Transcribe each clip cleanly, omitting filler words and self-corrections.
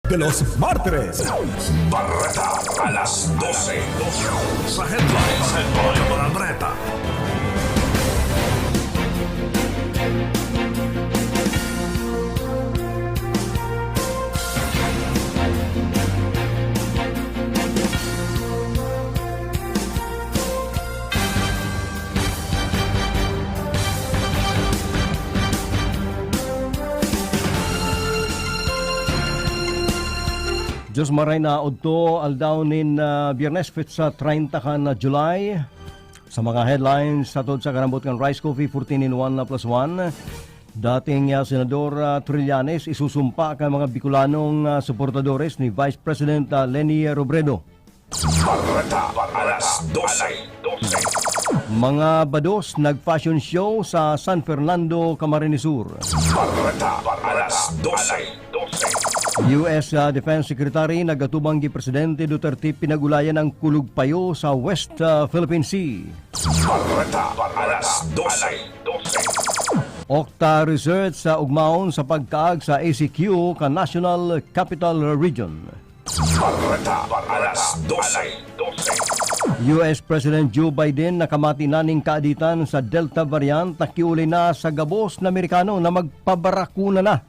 de los Martires. Barreta a las 12. Sa headlines, Barreta. Diyos maray na udto aldaw nin Biyernes fit sa 30 kan na July. Sa mga headlines sa tod sa karambot kan Rice Coffee 14 in 1 plus 1. Dating Senador Trillanes isusumpa kan mga Bicolanong suportadores ni Vice President Leni Robredo. Barreta a las 12. Mga bados nag-fashion show sa San Fernando, Camarines Sur. Barreta a las 12. US Defense Secretary nagatubang gi Presidente Duterte pinagulayan ang kulog payo sa West Philippine Sea. Barreta a las 12. Okta research sa ugmaon sa pagkaag sa ACQ ka National Capital Region. Barreta a las 12. US President Joe Biden nakamati naning kaaditan sa Delta variant na kiuli na sa gabos na Amerikano na magpabarakuna na.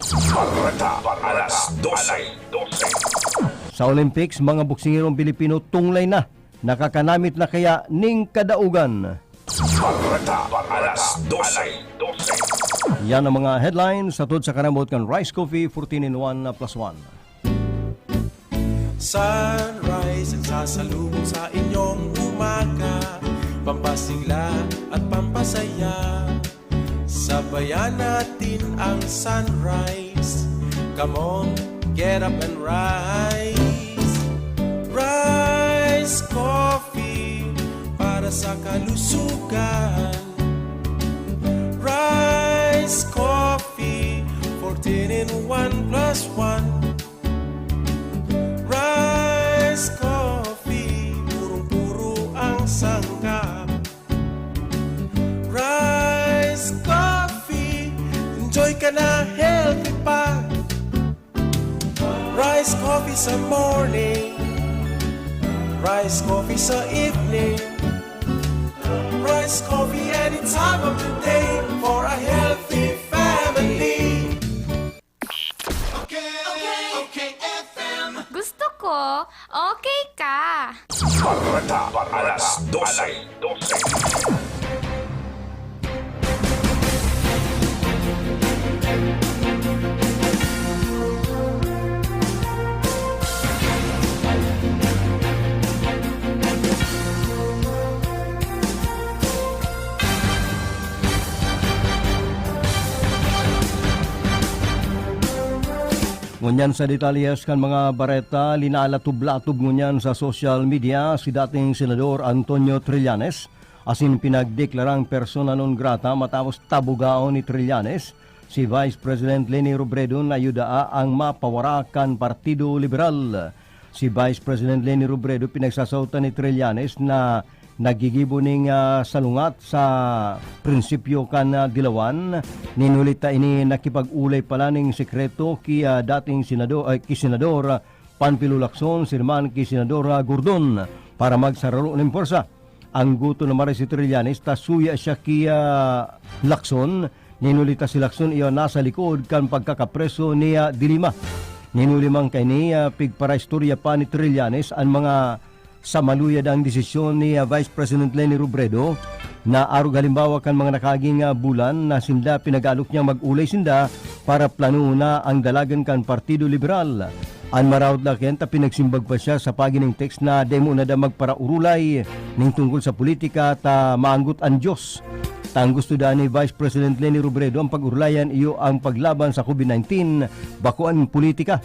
Barreta a las 12. Sa Olympics, mga buksingerong Pilipino tunglay na. Nakakanamit na kaya ning kadaugan. Barreta a las 12. Yan ang mga headlines sa tod sa karambot kan Rice Coffee 14 in 1 plus 1. Sunrise ang sasalubong sa inyong umaga, pampasigla at pampasaya. Sabayan natin ang sunrise. Come on, get up and rise. Rise Coffee para sa kalusugan. Rise Coffee 14 in 1 plus 1. Rice Coffee, purong-puro ang sangkap. Rice Coffee, enjoy ka na, healthy pa. Rice Coffee sa morning, Rice Coffee sa evening, Rice Coffee any time of the day for a healthy family. Gusto ko, okay ka. Barreta a las 12. Ngunyan sa detalyes kan mga bareta, linalatub-latub ngunyan sa social media si dating Senador Antonio Trillanes asin pinagdeklarang persona non grata matapos tabugaon ni Trillanes si Vice President Leni Robredo na ayudaa ang mapawarakan Partido Liberal. Si Vice President Leni Robredo pinagsasautan ni Trillanes na nagigibo ning salungat sa prinsipyo kan Dilawan. Ninulita ini nakipag-ulay pala ning sekreto ki dating Senador Panfilo Lacson sirman ki Senador Gordon para magsararo ng porsa. Ang guto na maray si Trillanes tasuya siya ki Lacson. Ninulita si Lacson iyo nasa likod kan pagkakapreso niya Dilima. Ninulimang kay niya pigpara istorya pa ni Trillanes ang mga sa maluyad ang desisyon ni Vice President Leni Robredo na arog halimbawa kan mga nakaging bulan na sinda pinag-alok niya mag-ulay sinda para plano na ang dalagan kan Partido Liberal. An marawd laken ta pinagsimbag pa siya sa pagining text na demo na da magparaurulay ning tungkol sa politika ta maanggot ang Diyos. Tang gusto da ni Vice President Leni Robredo ang pag-urulayan iyo ang paglaban sa COVID-19 bakuan politika.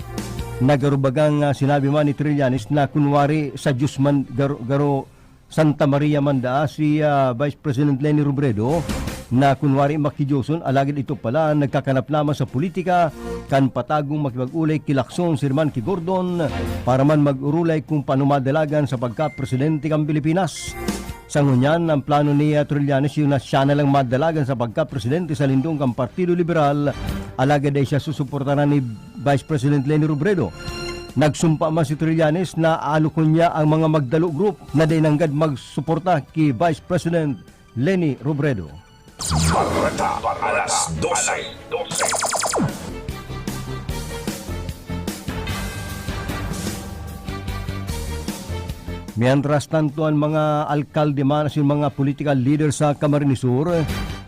Nagarubagang sinabi man ni Trillanes na kunwari sa Diyos man garo Santa Maria Manda si Vice President Leni Robredo na kunwari makidiyoson alagid ito pala nagkakanap lamang sa politika kan patagong makipag-ulay ki Lacson sirman ki Gordon para man mag-urulay kung paano madalagan sa pagka-presidente kang Pilipinas. Sa ngunyan, ang plano ni Trillanes yung na siya na lang madalagan sa pagka-presidente sa lindong kang Partido Liberal Alagad ay siya susuportahan ni Vice President Leni Robredo. Nagsumpa man si Trillanes na alukon niya ang mga Magdalo Group na dinanggad magsuporta kay Vice President Leni Robredo. Balota alas 12. Mientras tanto ang mga alkalde man at mga political leaders sa Camarines Sur,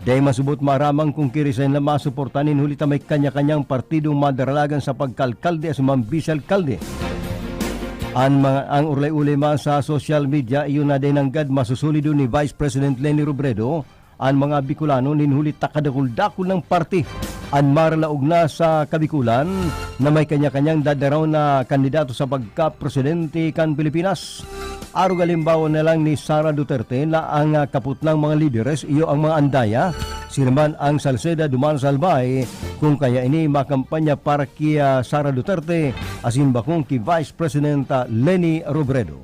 dahil masubot maramang kung kirisain na masuportanin hulita may kanya-kanyang partidong madaralagan sa pagkalkalde at sumambisa-alkalde. Ang ulay-ulay man sa social media, iyon na din ang gad masusulido ni Vice President Leni Robredo, ang mga Bicolano ninhulit takadakul-dakul ng parti. Ang maralaog na sa Kabikulan na may kanya-kanyang dadaraw na kandidato sa pagka-presidente kan Pilipinas. Aro galimbawa na lang ni Sara Duterte na ang kaputlang mga lideres iyo ang mga andaya. Sinaman ang Salceda duman sa Albay kung kaya ini makampanya para kay Sara Duterte asin bakong kay Vice President Leni Robredo.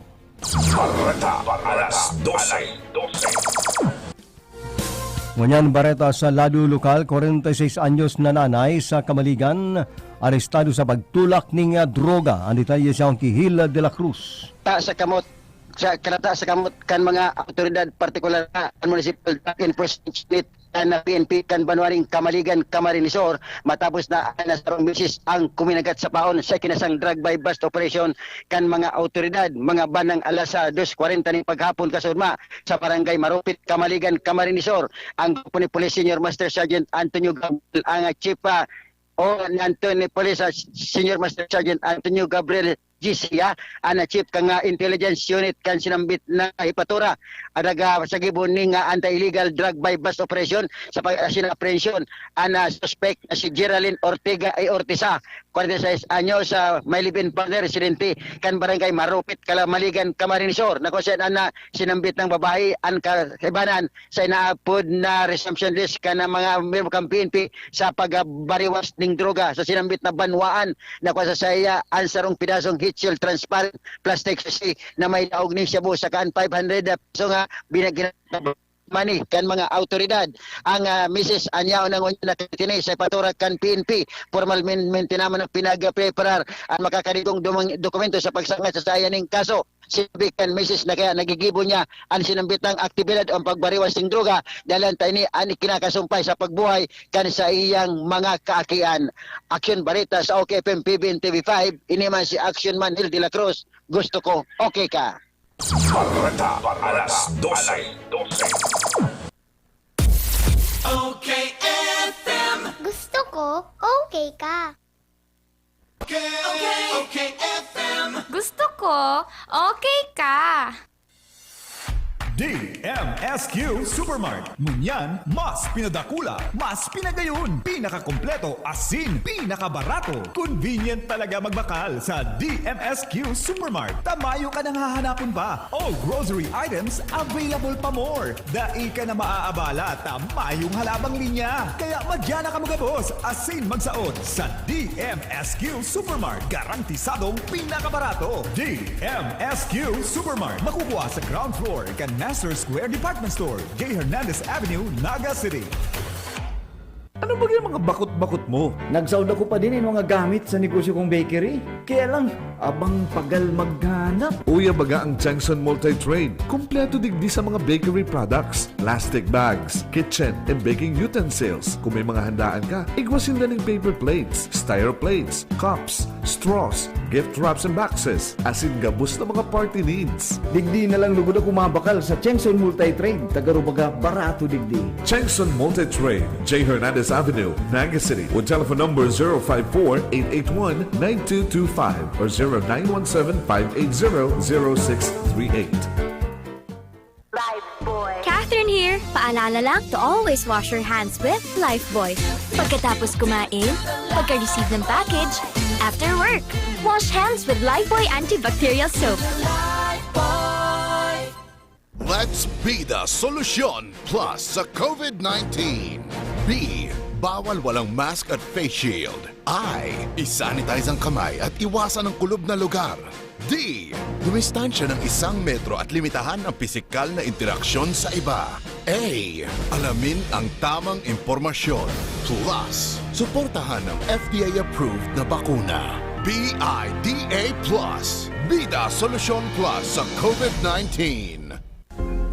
Balota alas 12. Ngunyan bareta sa lado lokal, 46 anyos na nanay sa Kamaligan, arestado sa pagtulak ng droga. Ang detalye siya ang Kihil de la Cruz. Sa kamot kan mga otoridad partikular na municipal enforcement unit na PNP kan Banwaring Kamaligan Camarines Sur matapos na nasarong misis ang kuminagat sa paon sa kinasang drug by bust operation kan mga otoridad mga banang alas 2:40 ni paghapon kasurma sa barangay Marupit Kamaligan Camarines Sur. Ang grupo ni Police Senior Master Sergeant Antonio Gabriel ang chief ni Police Senior Master Sergeant Antonio Gabriel GCA ana chief kang intelligence unit kan sinambit na ipatura adaga sa gibon ning anti-illegal drug by bust operation sa pag-apprehension ana suspect na si Geraldine Ortega ay Ortiza 46 anyos sa may live-in partner residente kan barangay Marupit Kamaligan Camarines Sur na kusen ana sinambit ng babae an kaibanan sa inaapod na resumption list kan mga member kan PNP sa pagbariwas ning droga sa sinambit na banwaan na kusa sa iya ansarong pidasong heat-shield transparent plastic na may daog ning Shabu sa kan 500 peso nga binagyan money kan mga autoridad. Ang Mrs. Anyao nang unya nakitinay sa patura kan PNP formal naman ang pinag-preparar ang makakadigong dokumento sa pagsangat sa sayaning kaso. Sabi kan Mrs. na kaya nagigibo niya ang sinambitang aktibidad ang pagbariwas ng droga dalan tayo ani kinakasumpay sa pagbuhay kan sa iyang mga kaakian. Action Barita sa OKFM PBN TV5 iniman si Action Man Hil de la Cruz. Gusto ko okay ka. Balota alas 12. Okay, FM. Gusto ko, okay ka. Okay, FM. Gusto ko, okay ka. DMSQ Supermart. Ngunyan, mas pinadakula, mas pinagayon, pinakakompleto, asin, pinakabarato. Convenient talaga magbakal sa DMSQ Supermart. Tamayo ka nang hahanapon pa. All grocery items available pa more. Dai ka na maaabala, tamayong halabang linya. Kaya madyan na ka magabos, asin magsaot sa DMSQ Supermart. Garantisadong pinakabarato. DMSQ Supermart. Makukuha sa ground floor kan Master Square Department Store, J. Hernandez Avenue, Naga City. Ano ba yung mga bakot-bakot mo? Nagsaud ako pa din yung mga gamit sa negosyo kong bakery. Kaya lang, abang pagal maghanap. Uya baga ang Changson Multi-Trade. Kompleto digdi sa mga bakery products, plastic bags, kitchen, and baking utensils. Kung may mga handaan ka, igwasin na ng paper plates, styro plates, cups, straws, gift wraps and boxes, asin gabos na mga party needs. Digdi na lang lugod ako mabakal sa Chengson Multi-Trade. Tagarubaga barato digdi. Changson Multi-Trade, J. Hernandez Avenue, Naga City, with telephone number 054-881-9225 or 0917-580-0638. Catherine here. Paalala lang to always wash your hands with Lifebuoy. Pagkatapos kumain, pagka-receive ng package, after work, wash hands with Lifebuoy antibacterial soap. Let's be the solution plus sa COVID-19. Be Bawal walang mask at face shield. I. Isanitize ang kamay at iwasan ang kulob na lugar. D. Dumistansya ng 1 metro at limitahan ang pisikal na interaksyon sa iba. A. Alamin ang tamang impormasyon. Plus, suportahan ang FDA-approved na bakuna. BIDA Plus. Bida Solusyon Plus sa COVID-19.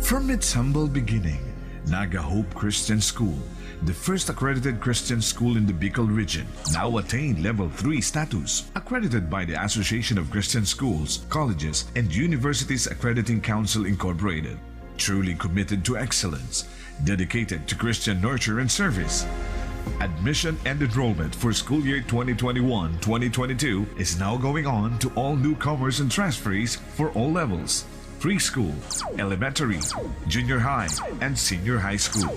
From its humble beginning, Naga Hope Christian School, the first accredited Christian school in the Bicol region, now attained Level 3 status, accredited by the Association of Christian Schools, Colleges, and Universities Accrediting Council Incorporated. Truly committed to excellence, dedicated to Christian nurture and service. Admission and enrollment for school year 2021-2022 is now going on to all newcomers and transferees for all levels. Preschool, elementary, junior high, and senior high school.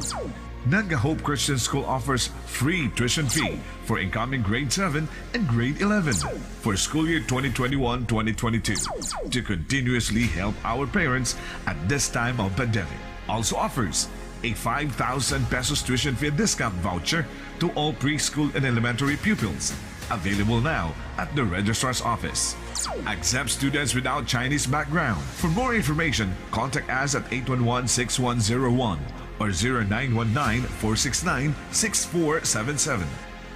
Naga Hope Christian School offers free tuition fee for incoming grade 7 and grade 11 for school year 2021-2022 to continuously help our parents at this time of pandemic. Also offers a 5,000 pesos tuition fee discount voucher to all preschool and elementary pupils. Available now at the Registrar's Office. Accept students without Chinese background. For more information, contact us at 811-6101 or 0919-469-6477.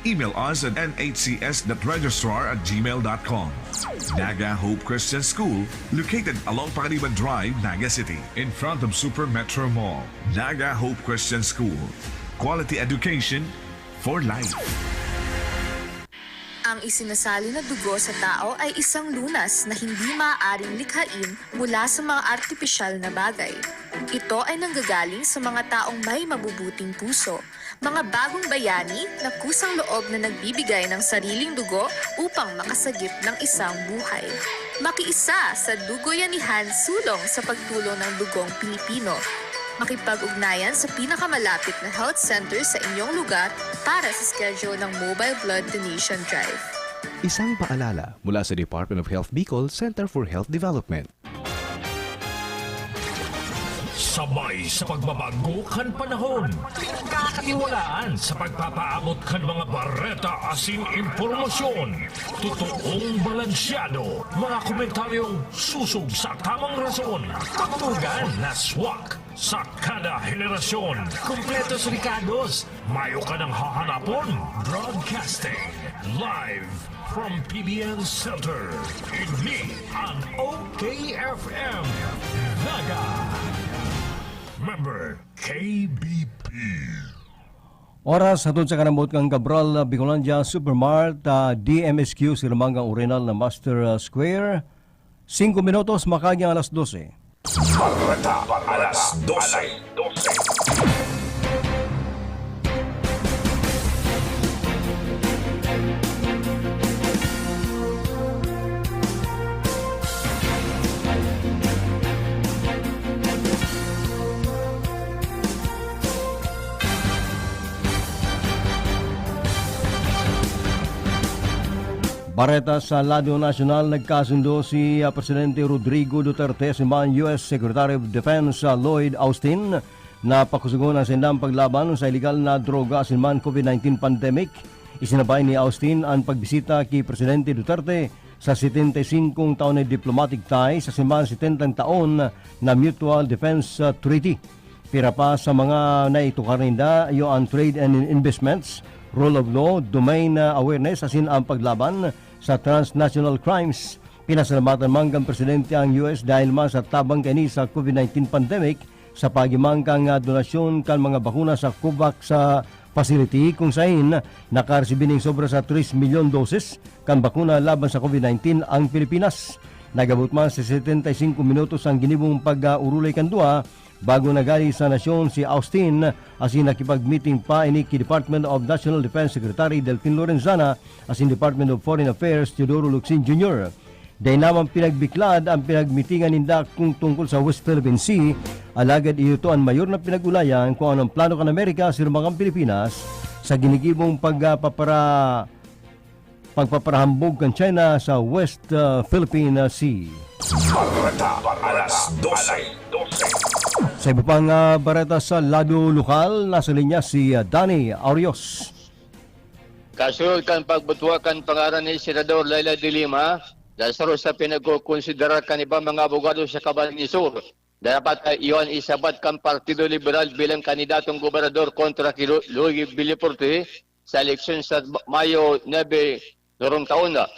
Email us at nhcs.registrar@gmail.com. Naga Hope Christian School, located along Pangaliban Drive, Naga City, in front of Super Metro Mall. Naga Hope Christian School. Quality education for life. Ang isinasali na dugo sa tao ay isang lunas na hindi maaaring likhain mula sa mga artipisyal na bagay. Ito ay nanggagaling sa mga taong may mabubuting puso, mga bagong bayani na kusang loob na nagbibigay ng sariling dugo upang makasagip ng isang buhay. Makiisa sa Dugoyanihan sulong sa pagtulong ng dugong Pilipino. Makipag-ugnayan sa pinakamalapit na health center sa inyong lugar para sa schedule ng Mobile Blood Donation Drive. Isang paalala mula sa Department of Health Bicol Center for Health Development. Sabay sa pagbabago kan panahon, pinagkakatiwalaan sa pagpapaabot kan mga bareta asin impormasyon, totoong balansyado, mga komentaryong susog sa tamang rason, tugtugan na swak sa kada henerasyon, kumpleto sa rikados, mayo ka ng hahanapon, broadcasting live from PBN Center. Ini ang OKFM Naga. Member KBP. Oras hatod sa kanambot kang Cabral Bicolandia Supermart DMSQ Sirmangang Orinal na Master Square. 5 minutos makagyang alas 12. Barata alas 12. Bareta sa lado nasyonal, nagkasundo si Presidente Rodrigo Duterte si US Secretary of Defense Lloyd Austin na pakusugon ang sendang paglaban sa ilegal na droga asinman COVID-19 pandemic. Isinabay ni Austin ang pagbisita kay Presidente Duterte sa 75 taon na diplomatic ties sa asinman 70 taon na Mutual Defense Treaty. Pira pa sa mga naitukar ninda yung trade and investments, rule of law, domain awareness asin ang paglaban sa transnational crimes. Pinasalamatan manggang presidente ang US dahil man sa tabang kani sa COVID-19 pandemic sa pagimangkang donasyon kan mga bakuna sa COVAX facility kung sahin nakaresibing sobra sa 3 milyon doses kan bakuna laban sa COVID-19 ang Pilipinas. Nagabot man sa 75 minutos ang ginibong pag-urulay kan duha bago nagali sa nasyon si Austin asin nakipag-meeting pa ini ki Department of National Defense Secretary Delfin Lorenzana asin Department of Foreign Affairs Teodoro Locsin Jr. Dahil naman pinagbiklad ang pinagmitingan ninda kung tungkol sa West Philippine Sea, alagad ito ang mayor na pinag-ulayan kung anong plano kan Amerika sirmangang Pilipinas sa ginigibong pagpaparahambog kan China sa West Philippine Sea. Barata alas 12. Sa iba pang bareta sa lado lokal, nasa linya si Danny Arios. Kasunod kan pagbutuakan pangaran ni Senador Laila de Lima, dasaro sa pinagkukonsiderar kan ibang mga abogado sa Camarines Sur. Dapat iyon isabat kan Partido Liberal bilang kandidatong gobernador kontra kay Luigi Villaforte sa eleksyon sa Mayo 9 noong taon na.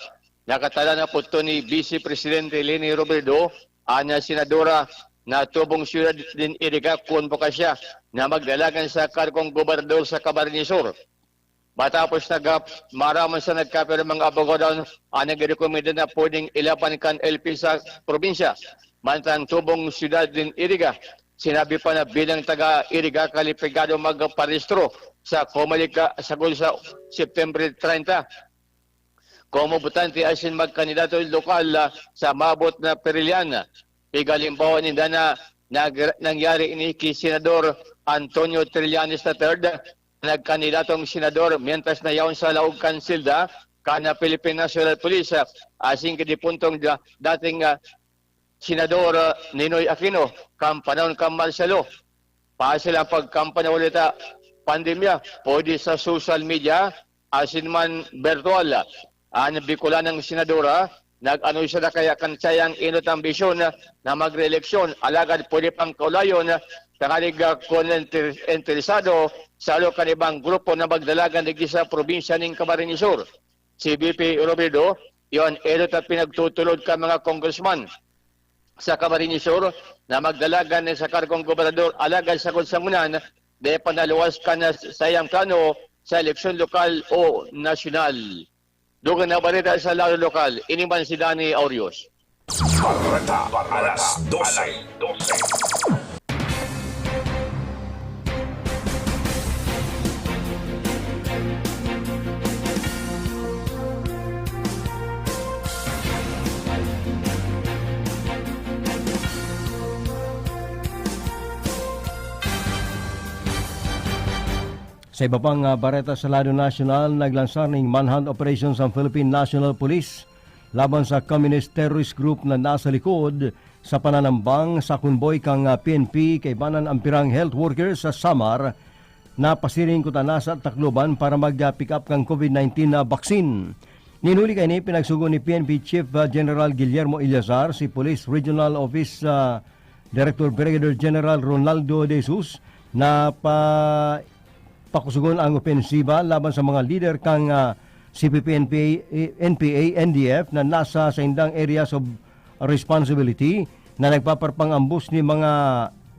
Nakatala na po ito ni Vice Presidente Leni Robredo, ana senadora na tubong siyudad din Iriga konbokasya na magdalagan sa kargong gobernador sa Camarines Sur. Matapos maraman sa nagkapir mga abogado ang nagrekomenda na pwedeng ilaban kan LP sa probinsya. Mantang tubong siyudad din Iriga, sinabi pa na bilang taga Iriga kalipigado magparehistro sa Comalika sa September 30. Como butante asin magkandidato lokal sa mabot na perilyan. Igalimbawa ninda na nangyari ini kay Senador Antonio Trillanes III, nagkandidatong senador mientras na yaon sa Laog Kansilda, kana Philippine National Police, asing kadipuntong dating Senador Ninoy Aquino, kampanahon kang Marcelo. Pasil ang pagkampanya ulit pandemya, pwede sa social media, asin man virtual. Bikulan ng senadora, nag-ano siya na kaya kansayang inot ambisyon na magre-eleksyon. Alagad pwede pang kaulayon, takalig kung interesado sa kanibang grupo na magdalagan digdi sa probinsya ng Camarines Sur. Si BP Robredo, yon inot at pinagtutulod ka mga congressman sa Camarines Sur na magdalagan sa kargong gobernador alagad sa konsangunan de panaluwas ka na sayang plano sa eleksyon lokal o nasyonal. Dugan na balita sa lalo lokal, iniman si Danny Aurios. Balita alas 12. Sa iba pang bareta sa lado nasyonal, naglansar ng manhunt operations ang Philippine National Police laban sa communist terrorist group na nasa likod sa pananambang sa kunboy kang PNP kay banan ang pirang health workers sa Samar na pasiring kutanasa at Tacloban para mag-pick up kang COVID-19 na baksin. Ninuli kay ni pinagsugo ni PNP Chief General Guillermo Ilazar, si Police Regional Office Director Brigadier General Ronaldo De Jesus na pakusugon ang opensiba laban sa mga leader kang CPP, NPA, NDF na nasa sa indang areas of responsibility na nagpaparpang-ambus ni mga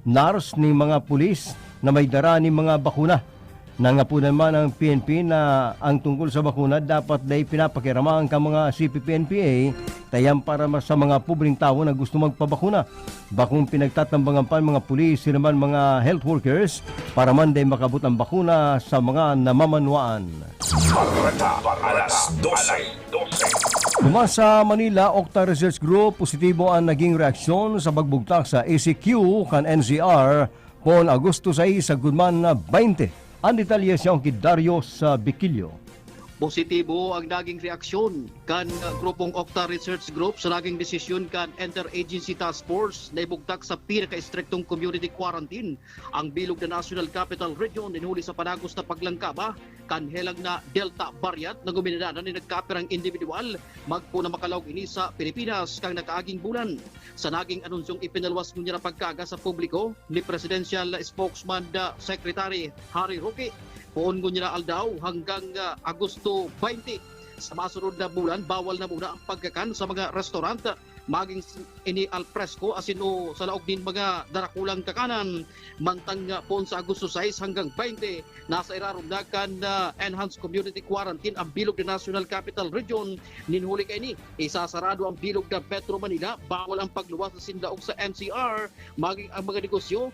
NARS ni mga pulis na may dara ni mga bakuna. Nangapo naman ang PNP na ang tungkol sa bakuna dapat day pinapakiramaan ka mga CPP, NPA tayang para sa mga pobreng tao na gusto magpabakuna. Bakong pinagtatambangan pa mga pulis naman mga health workers para man day makabot ang bakuna sa mga namamanwaan. Balita alas 12. Duma sa Manila, Octa Research Group, positibo ang naging reaksyon sa pagbugtak sa ACQ kan NCR pon Agosto 6 sa Gudman na 20. Ang detalye siyang kay Dario sa Bikilyo. Positibo ang naging reaksyon kan grupong Octa Research Group sa naging desisyon kan Interagency Task Force na ibugtak sa pinaka-estriktong community quarantine ang bilog na National Capital Region inhuli sa panagos na paglangkaba kan helang na Delta variant na guminadanan ni nagkapirang individual magpo na makalawag ini sa Pilipinas kang nakaaging bulan. Sa naging anunsyong ipinalwas niya na pagkaga sa publiko ni Presidential Spokesman Secretary Harry Roque, poon niya na aldaw hanggang Agosto 20. Sa masunod na bulan, bawal na muna ang pagkakan sa mga restaurant, maging ini al fresco asino sa laog din mga darakulang kakanan. Mantang poon sa Agosto 6 hanggang 20, nasa irarumdakan na enhanced community quarantine ang bilog na National Capital Region. Ninhuli kay ni, isasarado ang bilog na Metro Manila, bawal ang pagluwas sa sindaog sa NCR, maging ang mga negosyo,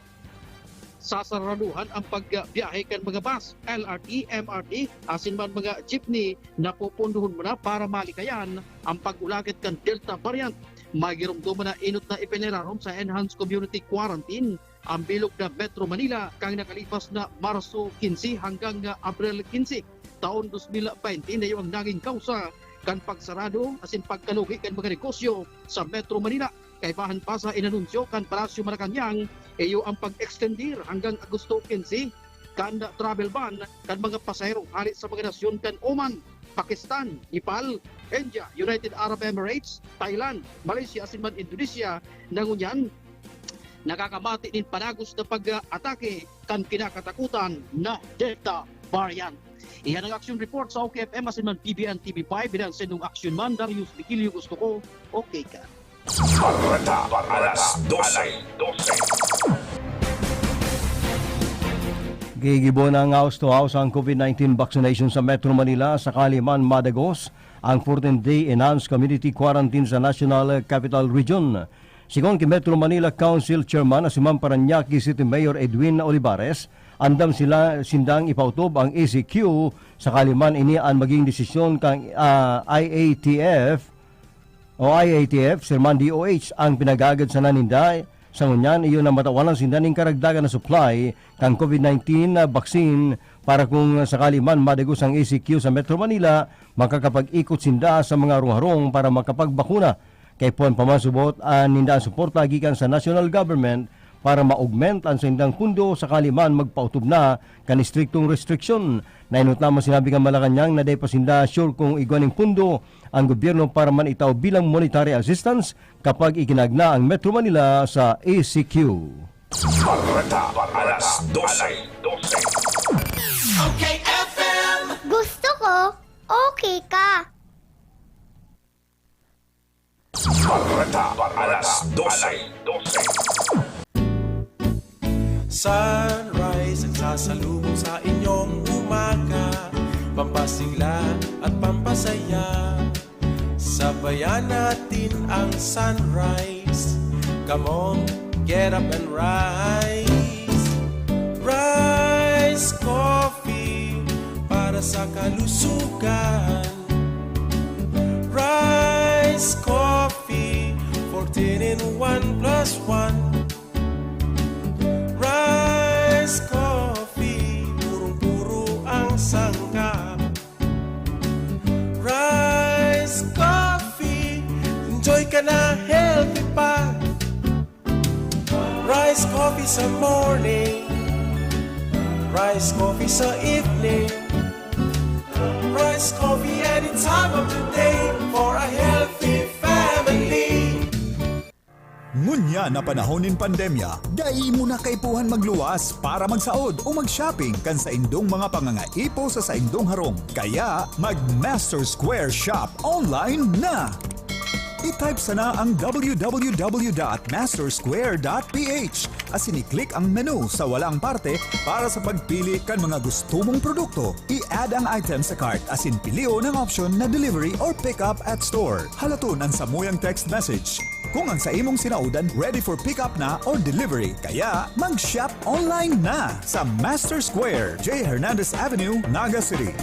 sasaraduhan ang pagbiyahe kan mga bus, LRT, MRT, asin man mga jeepney na pupunduhon mo na para malikayan ang pag-ulakit kan Delta variant. Magirumdo mo na inot na ipinirarom sa enhanced community quarantine ang bilog na Metro Manila kang nakalipas na Marso 15 hanggang Abril 15 taon 2020 na yung naging kausa kan pagsarado asin pagkalugi kan mga negosyo sa Metro Manila. Kay bahan pa sa inanunsyo kan Palasyo Malacañang, iyo ang pag-extendir hanggang Agosto 15 kan travel ban kan mga pasahero halit sa mga nasyon kan Oman, Pakistan, Nepal, India, United Arab Emirates, Thailand, Malaysia, asin man Indonesia. Nangunyan, nakakabati din panagos na pag-atake kan kinakatakutan na Delta variant. Iyan ang action report sa OKFM asin man PBN TV5 bilang senong action man Darius Vigilio gusto ko. Okay ka. Barata, alas 12. Gigibo ng house to house ang COVID-19 vaccination sa Metro Manila sakali man madagos ang 14-day enhanced community quarantine sa National Capital Region. Sigon kay Metro Manila Council Chairman na si Ma'am Parañaque City Mayor Edwin Olivares, andam sila sindang ipautob ang ACQ sakali man ini ang maging desisyon kang IATF Sirman DOH ang pinagagad sa naninday. Sa ngunyan, iyon na matawalan sindaning karagdagan na supply kang COVID-19 na vaccine para kung sakali man madagos ang ACQ sa Metro Manila, makakapag-ikot sinda sa mga harong-harong para makapagbakuna. Kay puan pamansubot ninda ang suporta gikan sa national government para ma-augment ang sindang pundo sakali man magpautob na kan istriktong restriksyon. Nainot naman sinabi ng Malacanang na day pasinda sure kung iguaning pundo ang gobyerno para man itaw bilang monetary assistance kapag ikinagna ang Metro Manila sa ACQ. Barata, alas 12. Okay, FM. Gusto ko, okay ka. Barata, alas 12. Sunrise ang sasalubong sa inyong umaga, pampasigla at pampasaya. Sabayan natin ang sunrise. Come on, get up and rise. Rise Coffee para sa kalusugan. Rise Coffee, 14 in 1 plus 1. Rise Coffee, purong-puro ang sangkap. Rise Coffee, enjoy ka na healthy pa. Rise Coffee sa morning, Rise Coffee sa evening, Rise Coffee any time of the day for a healthy family. Ngunya na panahonin pandemya, dai mo na kaipuhan magluwas para magsaod o mag-shopping kan sa indong mga pangangaipo sa indong harong. Kaya mag-Master Square Shop online na! I-type sana ang www.mastersquare.ph asin i-click ang menu sa walang parte para sa pagpili kan mga gusto mong produkto. I-add ang item sa cart asin pilio ng option na delivery or pick up at store. Halaton ang samuyang text message kung ang sa imong sinaudan ready for pick up na or delivery. Kaya mag-shop online na sa Master Square, J. Hernandez Avenue, Naga City.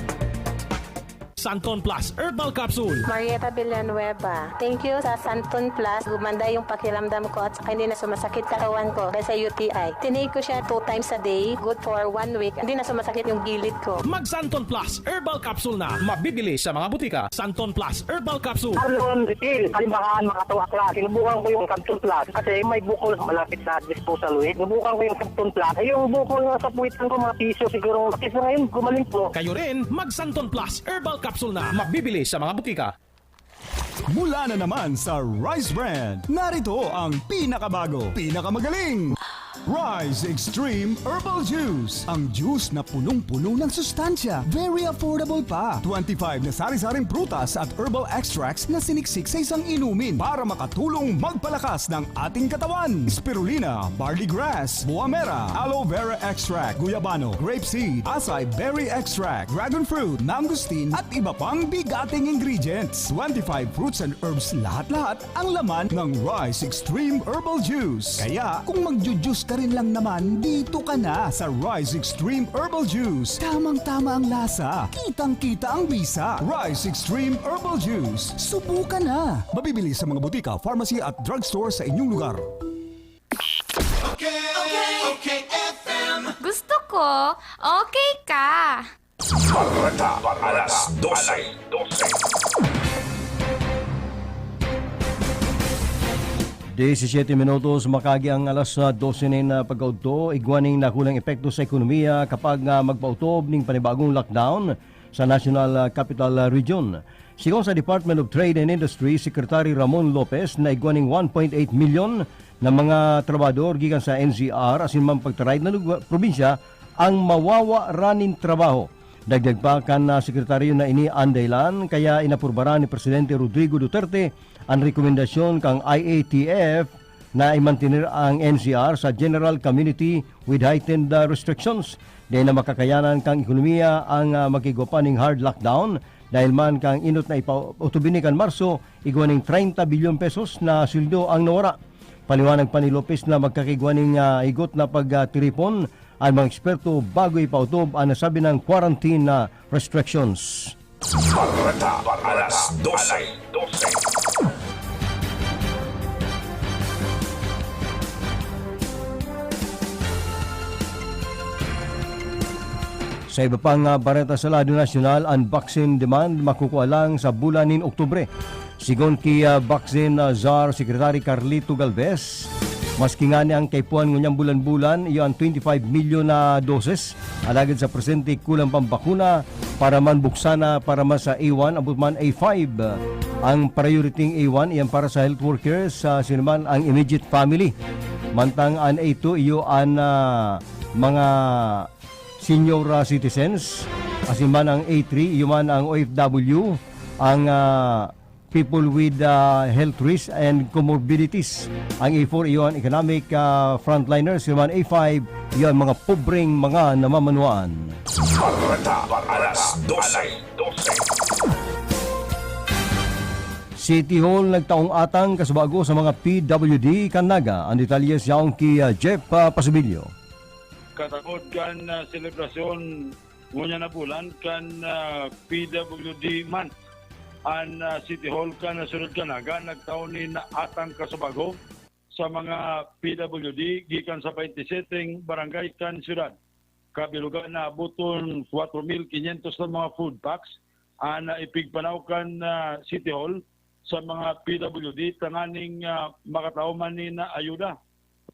Santon Plus Herbal Capsule. Marieta Villanueva. Thank you sa Santon Plus. Gumanda yung pakiramdam ko at saka hindi na sumasakit katawan ko dahil sa UTI. Tinake ko siya 2 times a day. Good for 1 week. Hindi na sumasakit yung gilid ko. Mag Santon Plus Herbal Capsule na. Mabibili sa mga butika. Santon Plus Herbal Capsule. Arlon Retail. Kalimbahan mga tuwakla. Sinubukan ko yung Santon Plus kasi may bukol malapit sa disposal weight. Sinubukan ko yung Santon Plus. Ay yung bukol nga sa puwitan ko mga piso siguro. Kasi ngayon gumaling po. Kayo rin mag Santon Plus Herbal Capsule na. Mabibili sa mga butika. Mula na naman sa Rice Brand, narito ang pinakabago, pinakamagaling, Rise Extreme Herbal Juice. Ang juice na punong-puno ng sustansya. Very affordable pa. 25 na sari-saring prutas at herbal extracts na siniksik sa isang inumin para makatulong magpalakas ng ating katawan. Spirulina, barley grass, buwa mera, aloe vera extract, guyabano, grape seed, acai berry extract, dragon fruit, mangosteen at iba pang bigating ingredients. 25 fruits and herbs lahat-lahat ang laman ng Rise Extreme Herbal Juice. Kaya kung magjujuice ka rin lang naman, dito ka na sa Rise Extreme Herbal Juice. Tamang-tama ang lasa. Kitang-kita ang bisa. Rise Extreme Herbal Juice. Subukan na. Mabibili sa mga butika, pharmacy at drugstore sa inyong lugar. Okay, FM. Gusto ko, okay ka. Barata, alas 12. 17 minutos makagi ang alas 12 na pagkaudto, igwaning nakulang epekto sa ekonomiya kapag magpautob ning panibagong lockdown sa National Capital Region. Sigon sa Department of Trade and Industry, Secretary Ramon Lopez na igwaning 1.8 milyon na mga trabador gikan sa NCR asin man pagtaray na probinsya ang mawawa ranin trabaho. Dagdag pa kan sekretaryo na ini andaylan kaya inapurbaran ni Presidente Rodrigo Duterte ang rekomendasyon kang IATF na imantinir ang NCR sa general community with heightened restrictions. Dahil na makakayanan kang ekonomiya ang makigupaning hard lockdown dahil man kang inot na ipautubini kan Marso, igwaning 30 bilyon pesos na sildo ang nawara. Paliwanag pa ni Lopez na magkakigwaning igot na pagtiripon ang mga eksperto bago ipautob ang nasabi ng quarantine restrictions. Balita alas 12. Sa iba pang bareta sa Lado Nasyonal, ang vaccine demand makukuha lang sa bulan ng Oktubre. Sigon kay Vaccine Czar Secretary Carlito Galvez, maski nga niya ang kaipuan ngunyang bulan-bulan, iyon 25 milyon na doses. Alagad sa presente kulang pambakuna para man buksana para man sa A1 abot man A5. Ang priority A1 iyan para sa health workers sa sinuman ang immediate family. Mantang ang A2 iyon mga senior citizens, asin man ang A3, yuman ang OFW, ang people with health risks and comorbidities. Ang A4, iyon economic frontliners, yuman A5, iyon mga pobreng mga namamanuan. Balita alas 12. City Hall nagtaong atang kasubago sa mga PWD Kanaga. Ang detalye siyang kay Jeff Pasubilyo. Katagod kan selebrasyon ngunya na bulan kan PWD month an City Hall kan sunod Kanaga nagtaon ni na atang kasubago sa mga PWD gikan sa 27 barangay kan syudad. Kabilugan na abuton 4,500 na mga food packs an ipigpanaw kan City Hall sa mga PWD tanganing makataw man ni na ayuda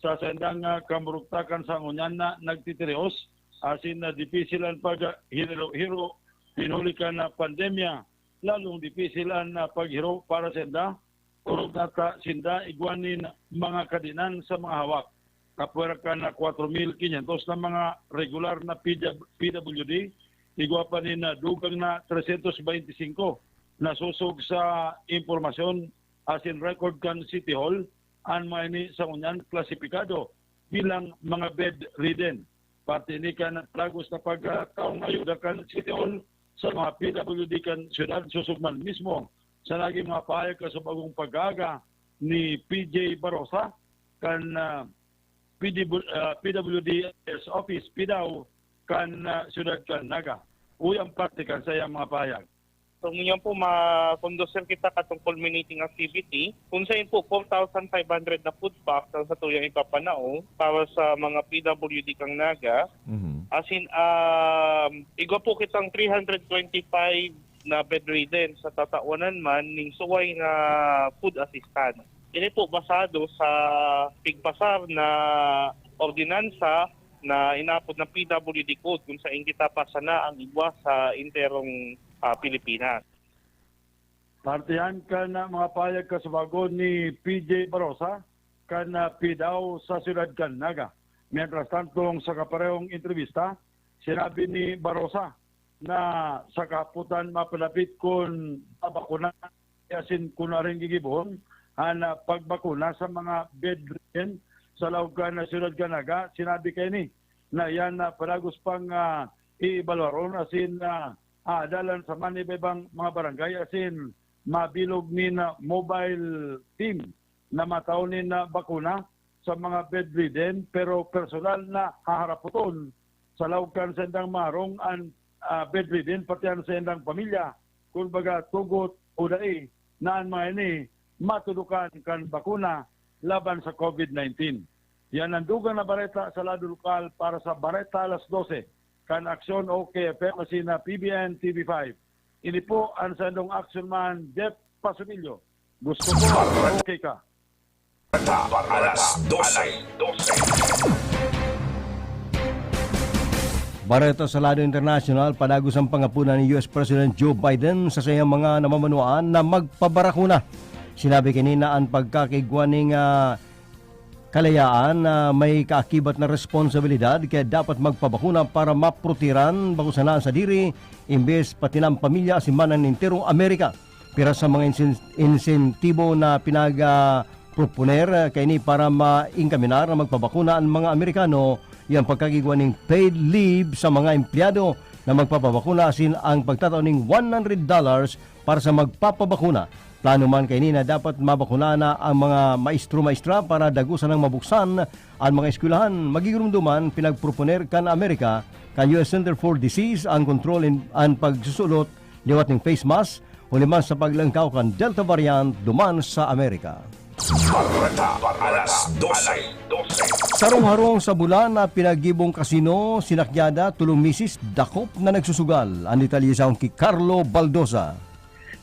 sa sendang kamuruktakan sa ngunyan na nagtitirios asin na dipisilan pag hiro pinulikan na pandemya lalong dipisilan na paghiro para senda urog nata sinda igwanin mga kadinan sa mga hawak kapwera ka na 4,500 na mga regular na PWD igwa pa ni na dugang na 325 na susog sa impormasyon asin record kan City Hall ang mga ini sa unyan klasipikado bilang mga bedridden. Parte ini kan lagos na pagkaong ayuda kan City Hall sa mga PWD kan syudad susugman mismo sa lagi mga pahayag sa bagong pag-aga ni PJ Barosa kan PWD's office PDAW kan syudad kan Naga. Uyang parte kan sa mga pahayag. So ngayon po ma-conducer kita katong culminating activity. Kung saan po 4,500 na food packs ang sa tuyang ipapanao para sa mga PWD kang Naga. As in, igwa po kitang 325 na bedridden sa tatawanan man ning suway na food assistant. Ini po basado sa pigpasar na ordinansa na inapod ng PWD Code kung saan kita pasana ang igwa sa interong Pilipinas. Partihan ka na mga payag kasubago ni PJ Barosa kan PDAW sa siyudad kan Naga. Mientras tantong sa kaparehong entrevista, sinabi ni Barosa na sa kaputan mapalapit kung babakuna asin kuna rin gigibon ang pagbakuna sa mga bedridden sa laugan na siyudad kan Naga. Sinabi kayo ni na yan palagos pang i-evaluaron asin dalan sa manibibang mga barangay asin mabilog ni na mobile team na mataunin na bakuna sa mga bedridden pero personal na haharaputon sa laukan sa endang marong ang bedridden pati ang sa endang pamilya kung baga tugot o dai na ang mga ini matudukan kan bakuna laban sa COVID-19. Yan ang dugang na bareta sa lado lokal para sa Bareta alas 12. Kan aksyon o KFM kasi na PBN TV5. Ini po ang sandong action man Jeff Pasubilyo. Gusto ko okay ka. Alas 12. Bareta sa lado international, padagos ang pangapunan ni US President Joe Biden sa sayang mga namamanuan na magpabarakuna. Sinabi kanina ang pagkakigwaning kalayaan na may kaakibat na responsibilidad kaya dapat magpabakuna para maprutiran bakusanaan sa diri imbes pati ng pamilya simanan ng interong Amerika. Pira sa mga insentibo na pinag-proponer kini para maingkaminar na magpabakuna ang mga Amerikano yung pagkakigwa ng paid leave sa mga empleyado na magpapabakuna asin ang pagtataw ng $100 para sa magpapabakuna. Plano man kay na dapat mabakuna na ang mga maestro-maestra para dagusan ng mabuksan ang mga eskwelahan. Magigurumduman pinagproponer kan Amerika kan US Center for Disease ang kontrol ang pagsusulot liwat ng face mask huliman sa paglangkaw kan Delta variant duman sa Amerika. Bareta alas 12. Sarong-harong sa bulan na pinagibong kasino, sinakyada, tulong misis, dakop na nagsusugal. Ang detalye sa kay Carlo Baldosa.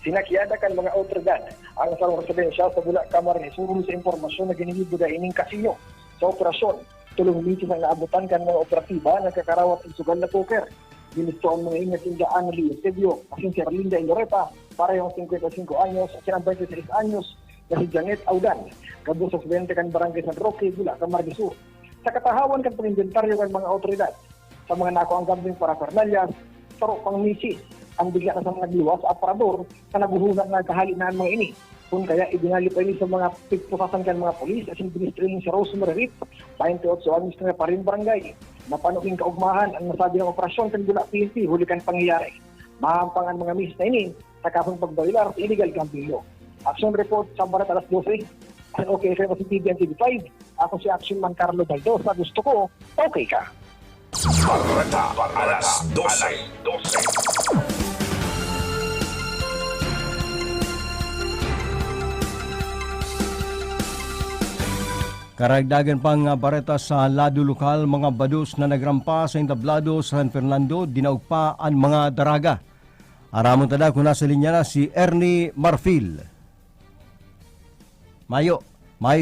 Sinakyada kan mga otoridad ang sarong residensya sa Bula Camarines suro sa impormasyon na ginilibuda ining kasino sa operasyon. Tulong misis ang naabutan kan mga operatiba na kakarawat ng sugal na poker. Ginito ang mga ingat tindaan na Leo Sebio, asin si Arlinda Iloreta, para yung 55 anyos at sinang 26 anyos na si Janet Audan, kabos sa 20 kan barangay San Roque, Bula, Camarines Sur. Sa katahawan kan pang-inventaryo kan mga otoridad, sa mga nako ang gambling para Fernalias, saro pang misis, ang bigla na sa mga liwas, aparador, na naguhunat na kahali na mga ini. Kung kaya ibinali pa ini sa mga pigpusasan kan mga polis, asin binistriling si Rosemary Rip, 28 anyos na pa rin barangay. Napanuking kaugmahan ang nasabi ng operasyon kan Bula PNP, huli kan pangyayari. Mahampang ang mga misis na ini, sa kasong pagbawilar sa illegal gambling law. Action report sa Bareta alas 12. Okay, sa TV and TV5. Ako si Action Man Carlo Baldosa. Gusto ko, okay ka. Bareta alas 12. Karagdagan pang bareta sa lado lokal, mga bados na nagrampa sa entablado sa San Fernando, dinaog pa ang mga daraga. Aramon tada kung nasa linya na si Ernie Marfil. Mayo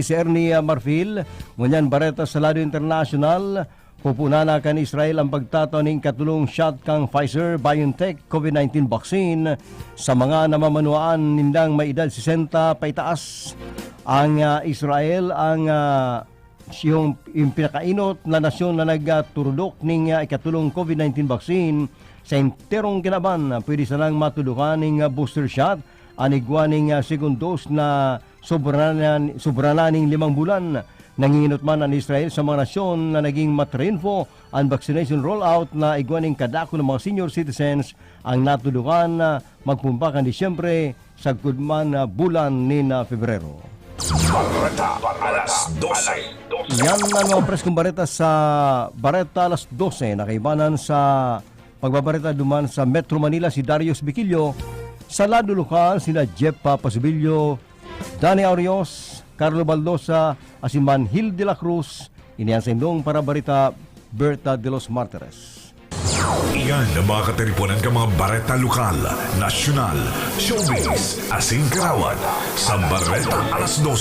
si Ernie Marfil, ngunyan bareta sa lado international, pupunana kan Israel ang pagtataw ng katulong shot kang Pfizer-BioNTech COVID-19 vaccine sa mga namamanuan nindang may edad 60 paitaas. Ang Israel ang siyong pinakainot na nasyon na nagturudok ng ikatulong COVID-19 vaccine sa interong kinaban. Pwede sanang matudukan ng booster shot anigwa ng second dose na sobrana ng 5 bulan. Nanginginot man ang Israel sa mga nasyon na naging matrinfo ang vaccination rollout na igwa ng kadako ng mga senior citizens ang natudukan na magpumpa kan Disyembre sa gudman bulan ni Febrero. Bareta alas 12. Yan ang mga preskong bareta sa Bareta alas 12 na kaibanan sa pagbabareta duman sa Metro Manila si Darius Biquillo. Sa lado lokal sila Jeff Pasibilio, Danny Arios, Carlo Baldosa, Asiman Hill de la Cruz. Iniyan sa indong para barita Berta de los Martires. Iyan ang mga kataripunan ka mga bareta lokal, nasyonal, showbiz, asing karawat sa Bareta alas 12.